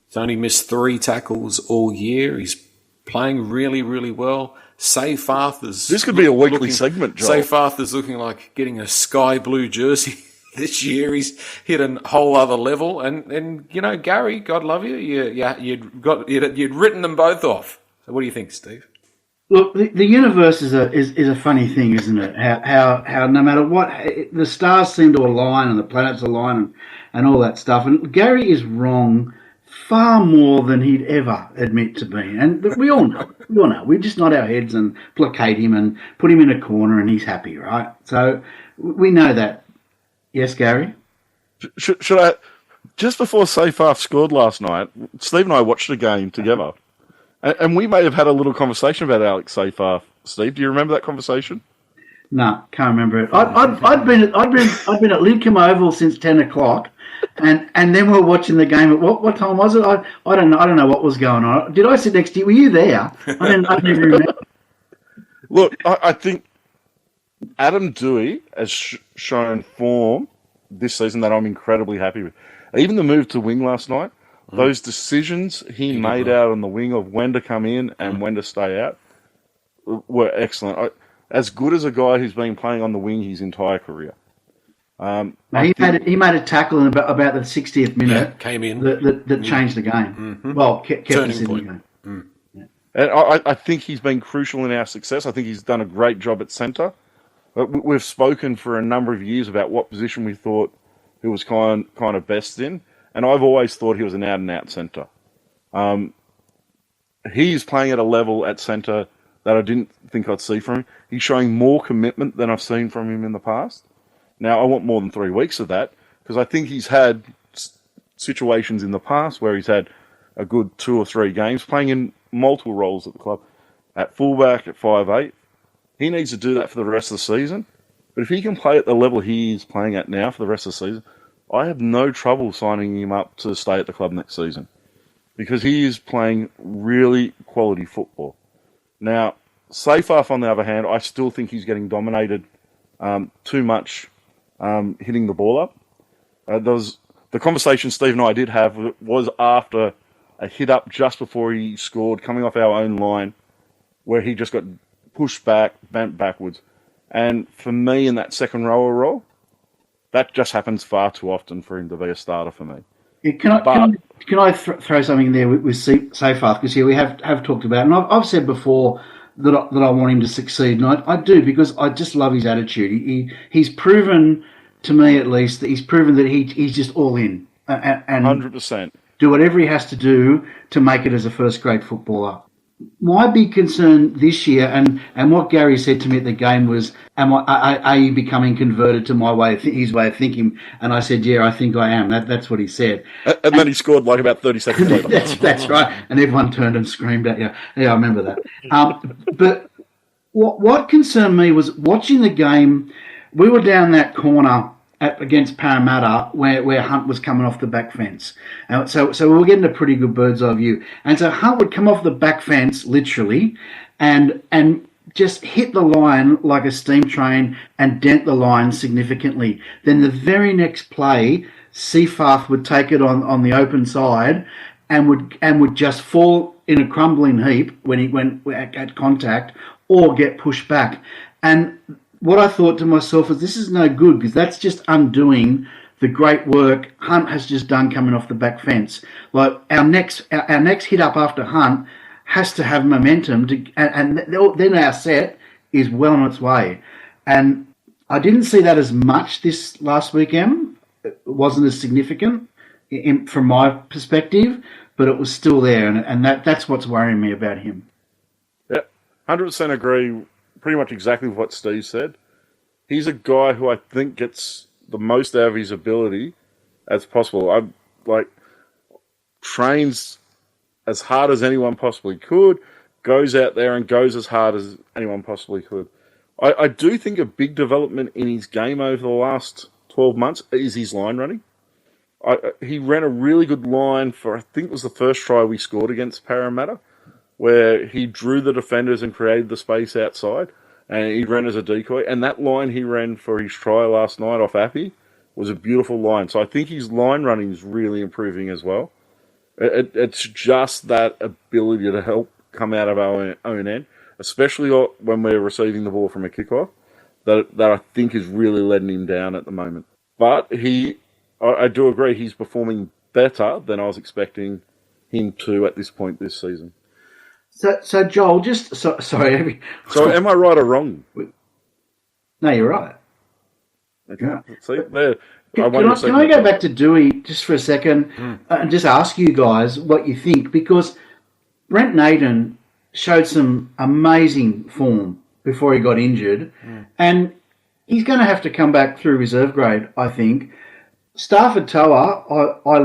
He's only missed 3 tackles all year. He's playing really, really well. Safe Arthur's... This could be a weekly segment, Joel. Safe Arthur's looking like getting a sky blue jersey this year. He's hit a whole other level. And Gary, God love you, you'd written them both off. So what do you think, Steve? Look, the universe is a funny thing, isn't it? How no matter what, the stars seem to align and the planets align and all that stuff. And Gary is wrong far more than he'd ever admit to being. And we all know. We just nod our heads and placate him and put him in a corner and he's happy, right? So we know that. Yes, Gary? Should I... Just before Seyfarth scored last night, Steve and I watched the game together. And we may have had a little conversation about Alex Seyfarth. Steve, do you remember that conversation? No, can't remember it. I'd been at Lidcombe Oval since 10 o'clock. And then we're watching the game at what time was it? I don't know what was going on. Did I sit next to you? Were you there? I didn't remember. Look, I think Adam Dewey has shown form this season that I'm incredibly happy with. Even the move to wing last night, those decisions he made out on the wing of when to come in and when to stay out were excellent. As good as a guy who's been playing on the wing his entire career. He made a tackle in about the 60th minute. Yeah, came in that changed the game. Mm-hmm. Well, kept us in the game. Mm. Yeah. And I think he's been crucial in our success. I think he's done a great job at centre. We've spoken for a number of years about what position we thought he was kind of best in, and I've always thought he was an out-and-out centre. He's playing at a level at centre that I didn't think I'd see from him. He's showing more commitment than I've seen from him in the past. Now, I want more than 3 weeks of that, because I think he's had situations in the past where he's had a good 2 or 3 games playing in multiple roles at the club. At fullback, at 5'8". He needs to do that for the rest of the season. But if he can play at the level he is playing at now for the rest of the season, I have no trouble signing him up to stay at the club next season, because he is playing really quality football. Now, Seyfarth, on the other hand, I still think he's getting dominated too much hitting the ball up. The conversation Steve and I did have was after a hit up just before he scored, coming off our own line, where he just got pushed back, bent backwards. And for me, in that second rower role, that just happens far too often for him to be a starter for me. Yeah, can I throw something there with Seyfarth? Because we have talked about it, and I've said before that I want him to succeed, and I do, because I just love his attitude. He's proven, to me at least, that he's proven that he's just all in and 100%. Do whatever he has to do to make it as a first-grade footballer. My big concern this year, and what Gary said to me at the game was, are you becoming converted to my way, his way of thinking? And I said, yeah, I think I am. That's what he said. And then he scored like about 30 seconds later. that's right. And everyone turned and screamed at you. Yeah, I remember that. But what concerned me was watching the game. We were down that corner against Parramatta where Hunt was coming off the back fence. So we were getting a pretty good bird's eye view. And so Hunt would come off the back fence, literally, and just hit the line like a steam train and dent the line significantly. Then the very next play, Seyfarth would take it on the open side and would just fall in a crumbling heap when he went at contact or get pushed back. And what I thought to myself is, this is no good, because that's just undoing the great work Hunt has just done coming off the back fence. Like our next hit up after Hunt has to have momentum, and then our set is well on its way. And I didn't see that as much this last weekend. It wasn't as significant from my perspective, but it was still there, and that's what's worrying me about him. Yeah, 100% agree. Pretty much exactly what Steve said. He's a guy who I think gets the most out of his ability as possible. Trains as hard as anyone possibly could, goes out there and goes as hard as anyone possibly could. I do think a big development in his game over the last 12 months is his line running. He ran a really good line for, I think it was the first try we scored against Parramatta, where he drew the defenders and created the space outside, and he ran as a decoy. And that line he ran for his try last night off Appy was a beautiful line. So I think his line running is really improving as well. It's just that ability to help come out of our own end, especially when we're receiving the ball from a kickoff, that I think is really letting him down at the moment. But I do agree, he's performing better than I was expecting him to at this point this season. So Joel, sorry. So am I right or wrong? No, you're right. Okay. Yeah. See, there. Can I go back to Dewey just for a second and just ask you guys what you think? Because Brent Naden showed some amazing form before he got injured, and he's going to have to come back through reserve grade, I think. Stafford Toa, I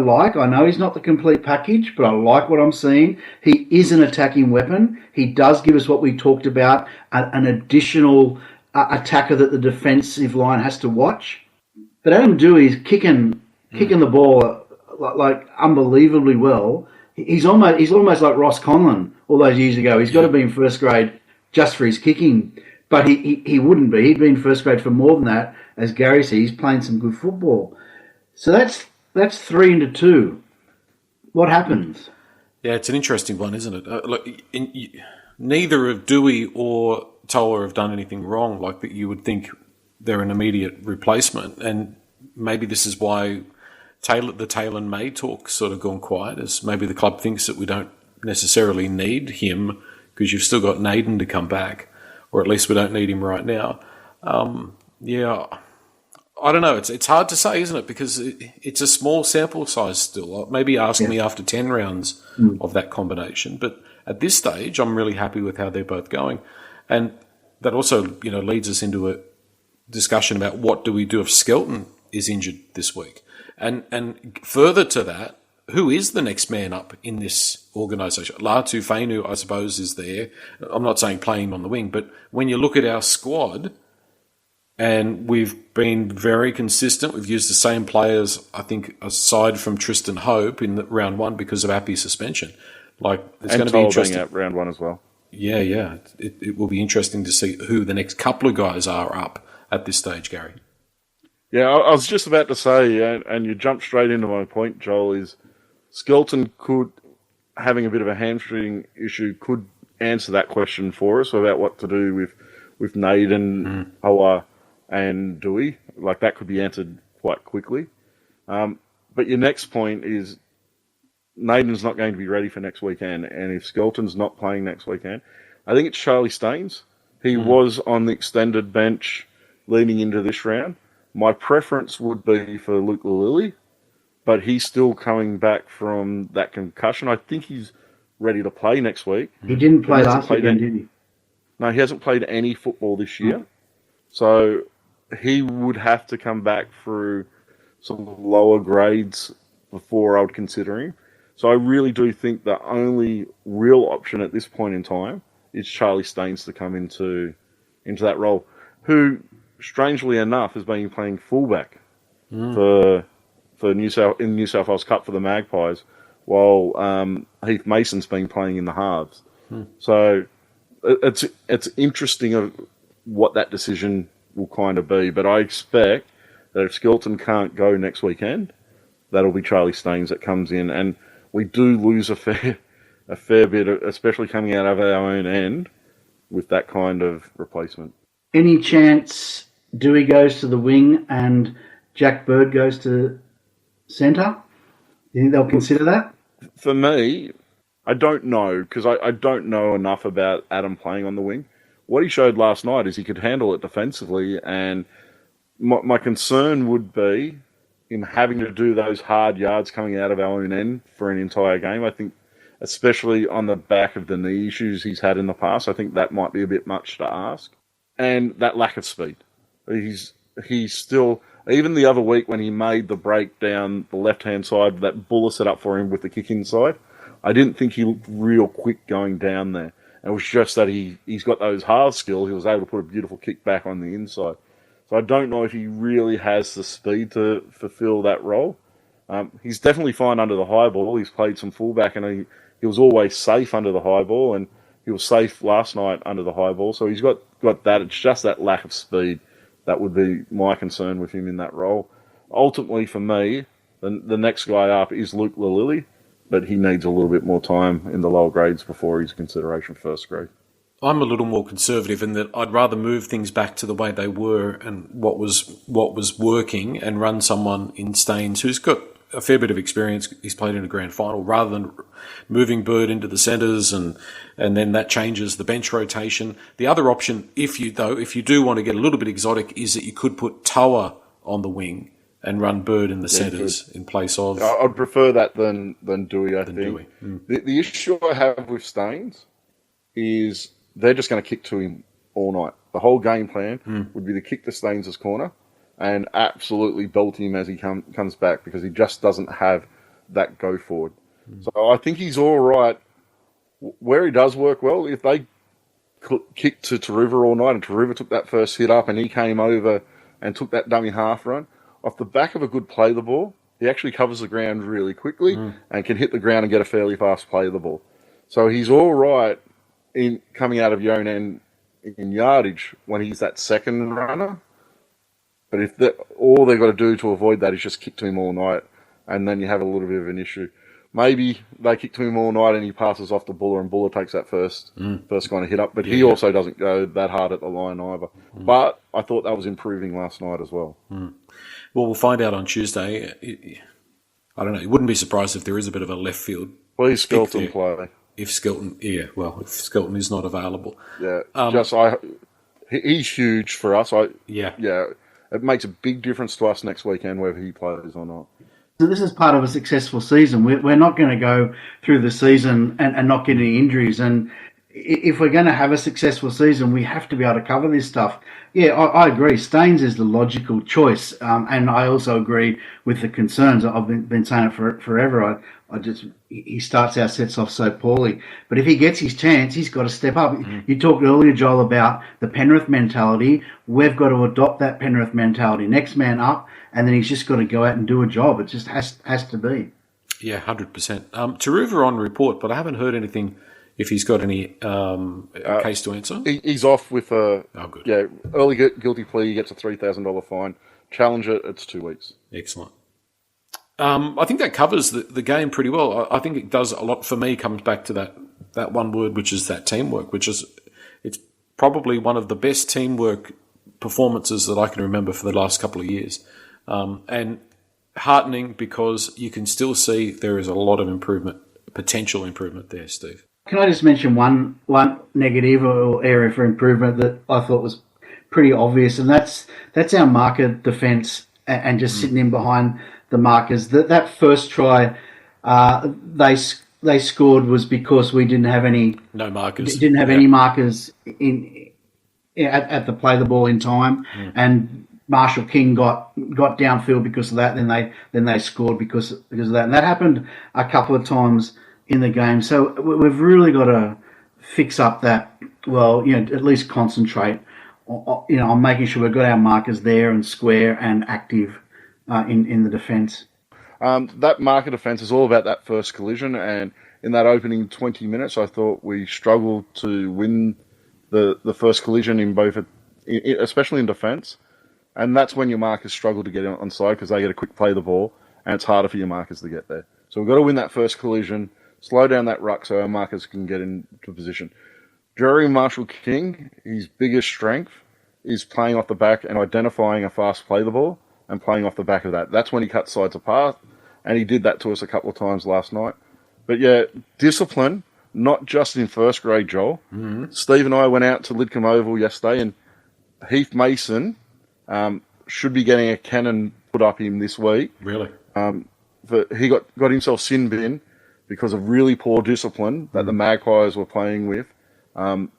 know he's not the complete package, but I like what I'm seeing. He is an attacking weapon. He does give us what we talked about, an additional attacker that the defensive line has to watch. But Adam Dewey is kicking the ball like unbelievably well. He's almost like Ross Conlon all those years ago. He's got to be in first grade just for his kicking, but he wouldn't be. He'd be in first grade for more than that. As Gary said, he's playing some good football. So that's 3-2. What happens? Yeah, it's an interesting one, isn't it? Look, neither of Dewey or Tola have done anything wrong. Like that, you would think they're an immediate replacement, and maybe this is why the Taylor and May talk sort of gone quiet, as maybe the club thinks that we don't necessarily need him because you've still got Naden to come back, or at least we don't need him right now. I don't know. It's hard to say, isn't it? Because it's a small sample size still. Maybe ask me after 10 rounds of that combination. But at this stage, I'm really happy with how they're both going. And that also, leads us into a discussion about what do we do if Skelton is injured this week. And further to that, who is the next man up in this organisation? Latu Fainu, I suppose, is there. I'm not saying playing him on the wing, but when you look at our squad, and we've been very consistent. We've used the same players, I think, aside from Tristan Hope in round one because of Appy's suspension. It's going to be interesting. Being out round one as well. Yeah. It will be interesting to see who the next couple of guys are up at this stage, Gary. Yeah, I was just about to say, and you jumped straight into my point, Joel, is Skelton having a bit of a hamstring issue, could answer that question for us about what to do with Naden, Hoa, and Dewey. That could be answered quite quickly. But your next point is Naden's not going to be ready for next weekend, and if Skelton's not playing next weekend, I think it's Charlie Staines. He was on the extended bench leading into this round. My preference would be for Luke Lilly, but he's still coming back from that concussion. I think he's ready to play next week. He didn't play last weekend, did he? No, he hasn't played any football this year. So he would have to come back through some lower grades before I would consider him. So I really do think the only real option at this point in time is Charlie Staines to come into that role, who, strangely enough, has been playing fullback for New South Wales Cup for the Magpies, while Heath Mason's been playing in the halves. So it's interesting of what that decision will kind of be, but I expect that if Skelton can't go next weekend, that'll be Charlie Staines that comes in, and we do lose a fair bit, especially coming out of our own end, with that kind of replacement. Any chance Dewey goes to the wing and Jack Bird goes to centre? Do you think they'll consider that? For me, I don't know, because I don't know enough about Adam playing on the wing. What he showed last night is he could handle it defensively, and my concern would be him having to do those hard yards coming out of our own end for an entire game. I think, especially on the back of the knee issues he's had in the past, I think that might be a bit much to ask. And that lack of speed. He's still, even the other week when he made the break down the left-hand side, that Buller set up for him with the kick inside, I didn't think he looked real quick going down there. And it was just that he's got those hard skills. He was able to put a beautiful kick back on the inside. So I don't know if he really has the speed to fulfill that role. He's definitely fine under the high ball. He's played some fullback, and he was always safe under the high ball, and he was safe last night under the high ball. So he's got that. It's just that lack of speed that would be my concern with him in that role. Ultimately, for me, the next guy up is Luke Lilly, but he needs a little bit more time in the lower grades before he's consideration first grade. I'm a little more conservative in that I'd rather move things back to the way they were and what was working, and run someone in Staines who's got a fair bit of experience. He's played in a grand final, rather than moving Bird into the centres and then that changes the bench rotation. The other option, if you do want to get a little bit exotic, is that you could put Toa on the wing and run Bird in the centres in place of. I'd prefer that than Dewey. I think Dewey. The issue I have with Staines is they're just going to kick to him all night. The whole game plan would be to kick to Staines' corner and absolutely belt him as he comes back, because he just doesn't have that go forward. So I think he's all right. Where he does work well, if they kicked to Taruva all night and Taruva took that first hit up and he came over and took that dummy half run, off the back of a good play the ball, he actually covers the ground really quickly and can hit the ground and get a fairly fast play of the ball. So he's all right in coming out of your own end in yardage when he's that second runner. But if all they've got to do to avoid that is just kick to him all night, and then you have a little bit of an issue. Maybe they kick to him all night and he passes off to Buller, and Buller takes that first kind of hit up. But he also doesn't go that hard at the line either. But I thought that was improving last night as well. Well, we'll find out on Tuesday. I don't know. You wouldn't be surprised if there is a bit of a left field. Please Skelton play. If Skelton is not available. Yeah, he's huge for us. Yeah. It makes a big difference to us next weekend whether he plays or not. So this is part of a successful season. We're not going to go through the season and not get any injuries. And if we're going to have a successful season, we have to be able to cover this stuff. Yeah, I agree. Staines is the logical choice. And I also agree with the concerns. I've been saying it forever. He starts our sets off so poorly. But if he gets his chance, he's got to step up. You talked earlier, Joel, about the Penrith mentality. We've got to adopt that Penrith mentality. Next man up, and then he's just got to go out and do a job. It just has to be. Yeah, 100%. Taruva on report, but I haven't heard anything if he's got any case to answer. He's off with good. Early guilty plea. He gets a $3,000 fine. Challenge it, it's 2 weeks. Excellent. I think that covers the game pretty well. I think it does a lot for me. Comes back to that one word, which is that teamwork. It's probably one of the best teamwork performances that I can remember for the last couple of years, and heartening because you can still see there is a lot of potential improvement there, Steve. Can I just mention one negative or area for improvement that I thought was pretty obvious, and that's our marker defence and just sitting in behind the markers. That first try they scored was because we didn't have any markers. Didn't have any markers at the play the ball in time, and Marshall King got downfield because of that. Then they scored because of that, and that happened a couple of times in the game. So we've really got to fix up that. Well, at least concentrate on making sure we've got our markers there and square and active in the defence. That marker defence is all about that first collision, and in that opening 20 minutes, I thought we struggled to win the first collision in both, especially in defence, and that's when your markers struggle to get on side because they get a quick play of the ball, and it's harder for your markers to get there. So we've got to win that first collision, slow down that ruck so our markers can get into position. Jerry Marshall King, his biggest strength is playing off the back and identifying a fast play of the ball and playing off the back of that. That's when he cuts sides apart, and he did that to us a couple of times last night. But yeah, discipline, not just in first grade, Joel. Steve and I went out to Lidcombe Oval yesterday, and Heath Mason should be getting a cannon put up him this week. Really? He got himself sin bin because of really poor discipline that the Magpies were playing with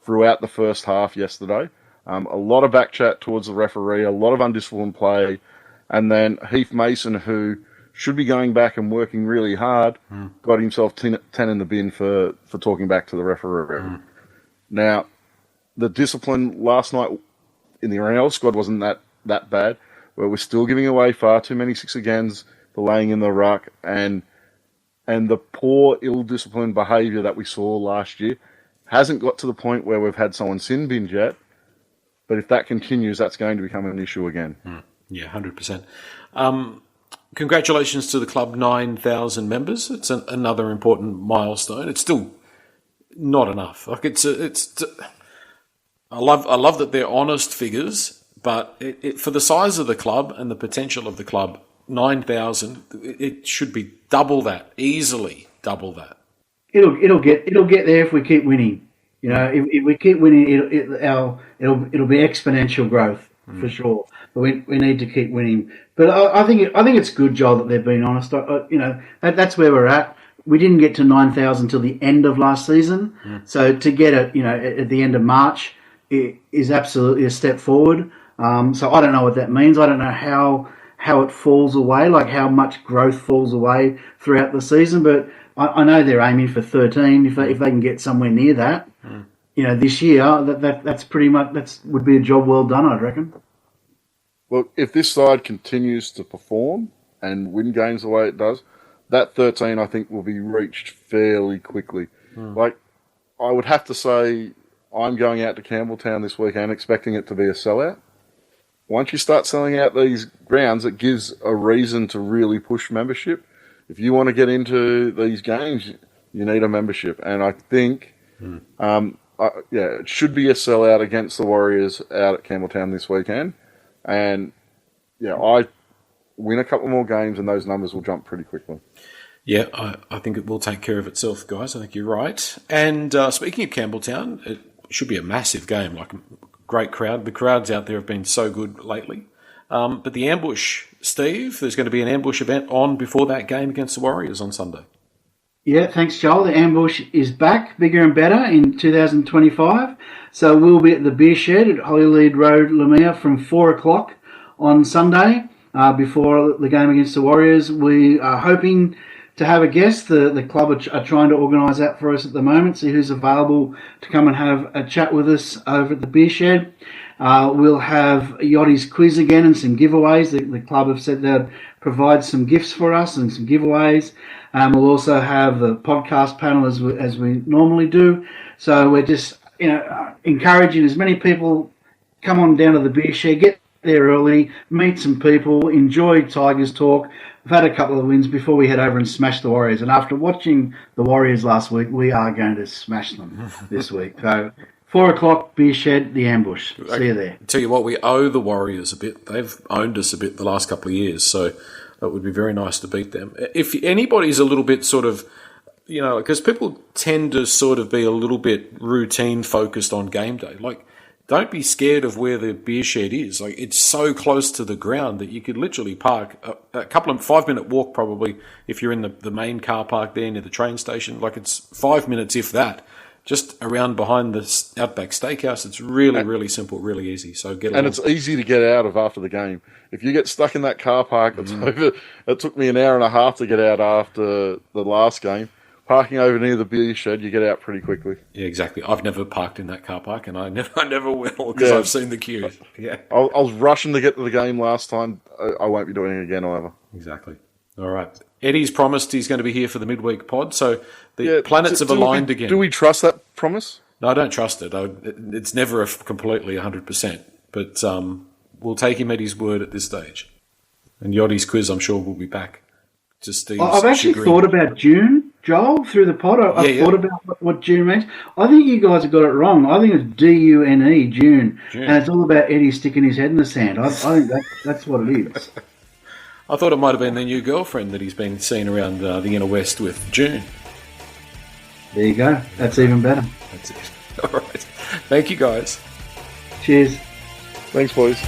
throughout the first half yesterday. A lot of back chat towards the referee, a lot of undisciplined play, and then Heath Mason, who should be going back and working really hard, got himself 10 in the bin for talking back to the referee. Now, the discipline last night in the NRL squad wasn't that bad, but we're still giving away far too many 6 agains, the laying in the ruck, and the poor, ill-disciplined behaviour that we saw last year hasn't got to the point where we've had someone sin binge yet. But if that continues, that's going to become an issue again. Yeah, 100%. Congratulations to the club, 9,000 members. It's another important milestone. It's still not enough. Like I love that they're honest figures, but for the size of the club and the potential of the club, 9,000, it should be double that, easily double that. It'll get there if we keep winning. You know, if we keep winning, it'll be exponential growth for sure. But we need to keep winning. But I think it's good, Joel, that they've been honest. You know, that's where we're at. We didn't get to 9,000 till the end of last season, so to get it, you know, at the end of March, it is absolutely a step forward. So I don't know what that means. I don't know how it falls away, like how much growth falls away throughout the season. But I know they're aiming for 13. If they can get somewhere near that, you know, this year, that's pretty much would be a job well done, I'd reckon. Well, if this side continues to perform and win games the way it does, that 13 I think will be reached fairly quickly. Like, I would have to say I'm going out to Campbelltown this weekend expecting it to be a sellout. Once you start selling out these grounds, it gives a reason to really push membership. If you want to get into these games, you need a membership. And I think, it should be a sellout against the Warriors out at Campbelltown this weekend. And, I win a couple more games and those numbers will jump pretty quickly. Yeah, I think it will take care of itself, guys. I think you're right. And speaking of Campbelltown, it should be a massive game, like a great crowd. The crowds out there have been so good lately. But the ambush, Steve, there's going to be an ambush event on before that game against the Warriors on Sunday. Yeah, thanks, Joel. The ambush is back, bigger and better in 2025. So we'll be at the Beer Shed at Holylead Road, Lemire from 4 o'clock on Sunday before the game against the Warriors. We are hoping to have a guest. The club are trying to organise that for us at the moment, see who's available to come and have a chat with us over at the Beer Shed. We'll have Yachty's quiz again and some giveaways. The club have said they'll provide some gifts for us and some giveaways. We'll also have the podcast panel as we normally do. So we're just encouraging as many people come on down to the Beer Shed, get there early, meet some people, enjoy Tigers talk. We've had a couple of wins before we head over and smash the Warriors. And after watching the Warriors last week, we are going to smash them this week. So 4 o'clock, Beer Shed, the ambush. See you there. I tell you what, we owe the Warriors a bit. They've owned us a bit the last couple of years, so it would be very nice to beat them. If anybody's a little bit sort of, because people tend to sort of be a little bit routine focused on game day. Like, don't be scared of where the Beer Shed is. Like, it's so close to the ground that you could literally park a couple of 5-minute walk probably if you're in the main car park there near the train station. Like, it's 5 minutes, if that, just around behind the Outback Steakhouse. It's really, really simple, really easy. So get along. And it's easy to get out of after the game. If you get stuck in that car park, it took me an hour and a half to get out after the last game. Parking over near the Beer Shed, you get out pretty quickly. Yeah, exactly. I've never parked in that car park, and I never will because I've seen the queues. Yeah, I was rushing to get to the game last time. I won't be doing it again either. Exactly. All right. Eddie's promised he's going to be here for the midweek pod, so the planets have aligned again. Do we trust that promise? No, I don't trust it. It's never completely 100%, but we'll take him at his word at this stage. And Yachty's quiz, I'm sure, will be back. I've actually thought about June, Joel, through the pod. I've thought about what June means. I think you guys have got it wrong. I think it's D-U-N-E, June. And it's all about Eddie sticking his head in the sand. I think that's what it is. I thought it might have been the new girlfriend that he's been seen around the inner west with, June. There you go. That's even better. That's it. All right. Thank you, guys. Cheers. Thanks, boys.